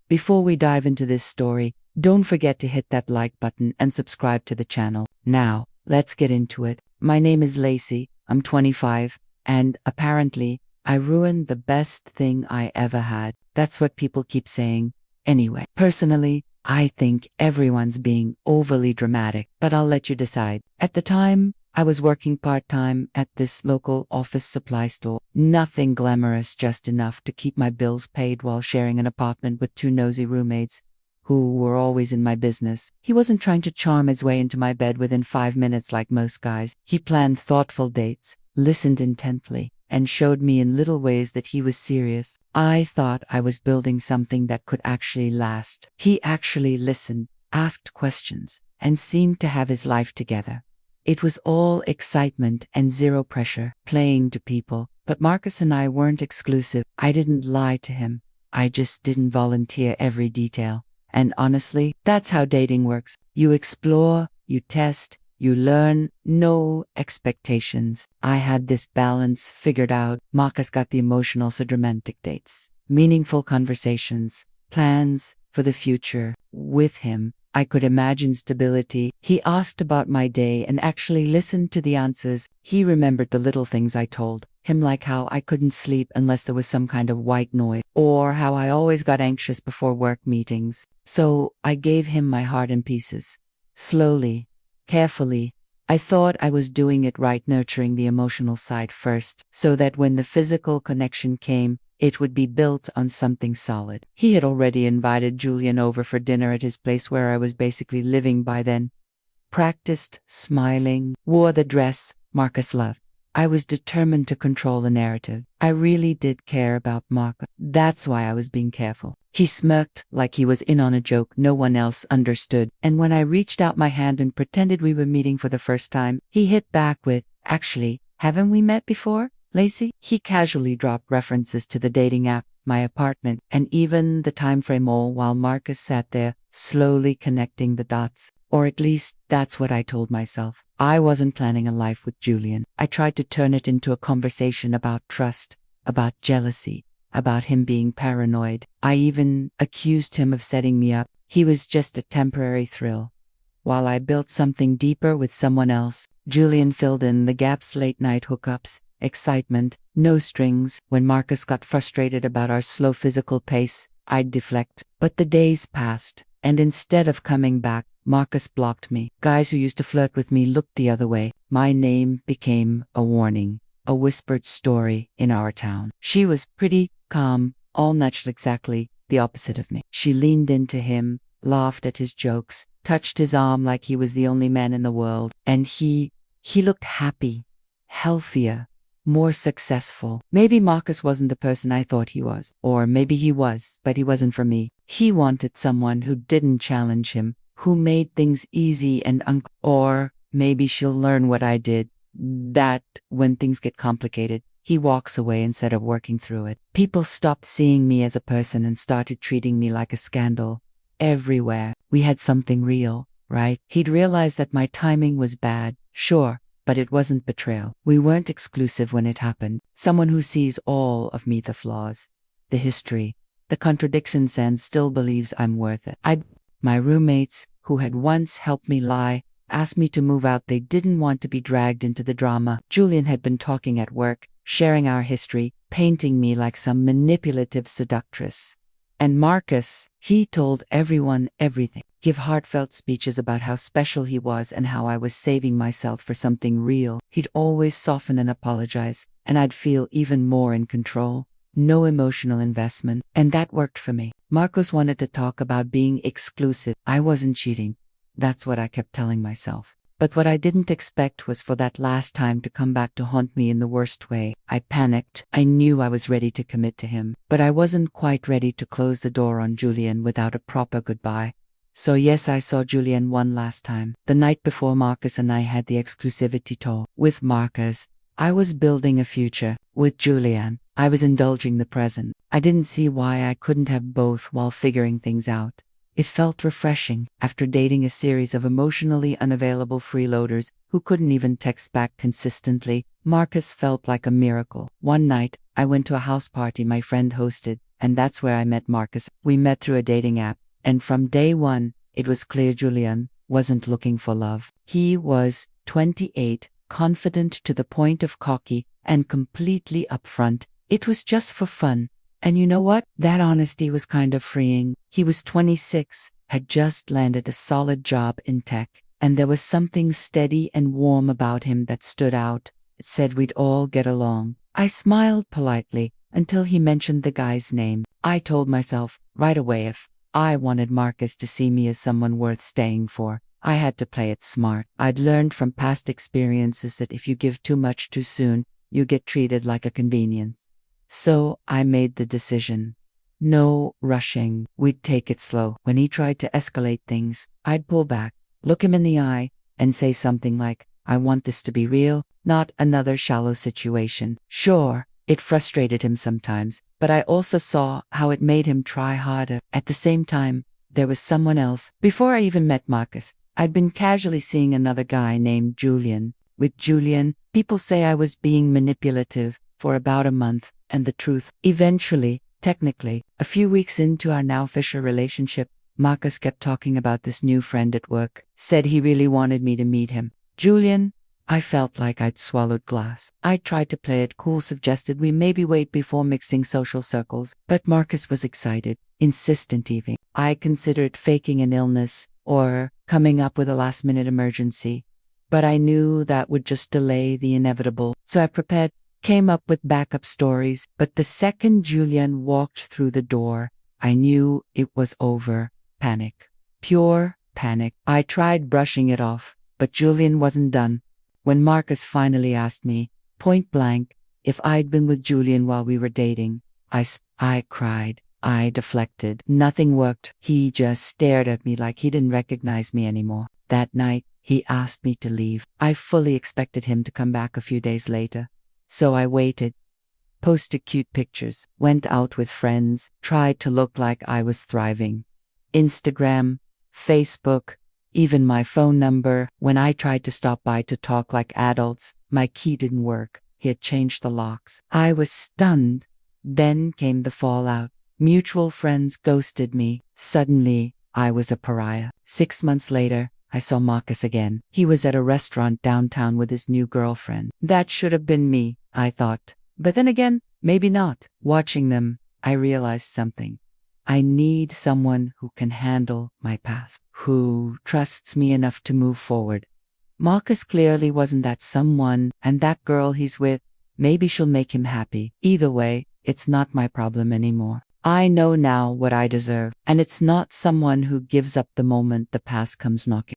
Before we dive into this story, don't forget to hit that like button and subscribe to the channel. Now, let's get into it. My name is Lacey, I'm 25, and apparently, I ruined the best thing I ever had. That's what people keep saying. Anyway, personally, I think everyone's being overly dramatic, but I'll let you decide. At the time, I was working part-time at this local office supply store. Nothing glamorous, just enough to keep my bills paid while sharing an apartment with two nosy roommates who were always in my business. He wasn't trying to charm his way into my bed within 5 minutes like most guys. He planned thoughtful dates, listened intently, and showed me in little ways that he was serious. I thought I was building something that could actually last. He actually listened, asked questions, and seemed to have his life together. It was all excitement and zero pressure, playing to people. But Marcus and I weren't exclusive. I didn't lie to him. I just didn't volunteer every detail. And honestly, that's how dating works. You explore, you test, you learn, no expectations. I had this balance figured out. Marcus got the emotional, so dramatic dates, meaningful conversations, plans for the future. With him, I could imagine stability. He asked about my day and actually listened to the answers. He remembered the little things I told him, like how I couldn't sleep unless there was some kind of white noise, or how I always got anxious before work meetings. So I gave him my heart in pieces. Slowly, carefully. I thought I was doing it right, nurturing the emotional side first, so that when the physical connection came, it would be built on something solid. He had already invited Julian over for dinner at his place where I was basically living by then. Practiced smiling, wore the dress Marcus loved. I was determined to control the narrative. I really did care about Marcus. That's why I was being careful. He smirked like he was in on a joke no one else understood. And when I reached out my hand and pretended we were meeting for the first time, he hit back with, "Actually, haven't we met before, Lacey?" He casually dropped references to the dating app, my apartment, and even the time frame, all while Marcus sat there, slowly connecting the dots. Or at least, that's what I told myself. I wasn't planning a life with Julian. I tried to turn it into a conversation about trust, about jealousy, about him being paranoid. I even accused him of setting me up. He was just a temporary thrill. While I built something deeper with someone else, Julian filled in the gaps: late night hookups, excitement, no strings. When Marcus got frustrated about our slow physical pace, I'd deflect. But the days passed, and instead of coming back, Marcus blocked me. Guys who used to flirt with me looked the other way. My name became a warning, a whispered story in our town. She was pretty, calm, all natural, exactly the opposite of me. She leaned into him, laughed at his jokes, touched his arm like he was the only man in the world, and he looked happy, healthier, more successful. Maybe Marcus wasn't the person I thought he was, or maybe he was, but he wasn't for me. He wanted someone who didn't challenge him, who made things easy and or maybe she'll learn what I did, that when things get complicated, he walks away instead of working through it. People stopped seeing me as a person and started treating me like a scandal. Everywhere, we had something real, right? He'd realized that my timing was bad, sure, but it wasn't betrayal. We weren't exclusive when it happened. Someone who sees all of me, the flaws, the history, the contradictions, and still believes I'm worth it. My roommates, who had once helped me lie, asked me to move out. They didn't want to be dragged into the drama. Julian had been talking at work, sharing our history, painting me like some manipulative seductress. And Marcus, he told everyone everything. Give heartfelt speeches about how special he was and how I was saving myself for something real. He'd always soften and apologize, and I'd feel even more in control. No emotional investment, and that worked for me. Marcus wanted to talk about being exclusive. I wasn't cheating. That's what I kept telling myself. But what I didn't expect was for that last time to come back to haunt me in the worst way. I panicked. I knew I was ready to commit to him, but I wasn't quite ready to close the door on Julian without a proper goodbye. So yes, I saw Julian one last time, the night before Marcus and I had the exclusivity talk. With Marcus, I was building a future. With Julian, I was indulging the present. I didn't see why I couldn't have both while figuring things out. It felt refreshing after dating a series of emotionally unavailable freeloaders who couldn't even text back consistently. Marcus felt like a miracle. One night, I went to a house party my friend hosted. and that's where I met Marcus. We met through a dating app, and from day one, it was clear Julian wasn't looking for love. He was 28, confident to the point of cocky, and completely upfront. It was just for fun. And you know what? That honesty was kind of freeing. He was 26, had just landed a solid job in tech, and there was something steady and warm about him that stood out. It said we'd all get along. I smiled politely until he mentioned the guy's name. I told myself right away if I wanted Marcus to see me as someone worth staying for, I had to play it smart. I'd learned from past experiences that if you give too much too soon, you get treated like a convenience. So I made the decision. No rushing. We'd take it slow. When he tried to escalate things, I'd pull back, look him in the eye, and say something like, I want this to be real, not another shallow situation. Sure, it frustrated him sometimes, but I also saw how it made him try harder. At the same time, there was someone else. Before I even met Marcus, I'd been casually seeing another guy named Julian. With Julian, people say I was being manipulative for about a month, and the truth, eventually, technically, a few weeks into our now official relationship, Marcus kept talking about this new friend at work, said he really wanted me to meet him. Julian, I felt like I'd swallowed glass. I tried to play it cool, suggested we maybe wait before mixing social circles, but Marcus was excited, insistent even. I considered faking an illness or coming up with a last-minute emergency, but I knew that would just delay the inevitable, so I prepared, came up with backup stories, but the second Julian walked through the door, I knew it was over. Panic. Pure panic. I tried brushing it off, but Julian wasn't done. When Marcus finally asked me, point blank, if I'd been with Julian while we were dating, I cried. I deflected. Nothing worked. He just stared at me like he didn't recognize me anymore. That night, he asked me to leave. I fully expected him to come back a few days later. So I waited, posted cute pictures, went out with friends, tried to look like I was thriving. Instagram, Facebook, even my phone number. When I tried to stop by to talk like adults, my key didn't work. He had changed the locks. I was stunned. Then came the fallout. Mutual friends ghosted me. Suddenly, I was a pariah. 6 months later, I saw Marcus again. He was at a restaurant downtown with his new girlfriend. That should have been me, I thought. But then again, maybe not. Watching them, I realized something. I need someone who can handle my past, who trusts me enough to move forward. Marcus clearly wasn't that someone, and that girl he's with, maybe she'll make him happy. Either way, it's not my problem anymore. I know now what I deserve, and it's not someone who gives up the moment the past comes knocking.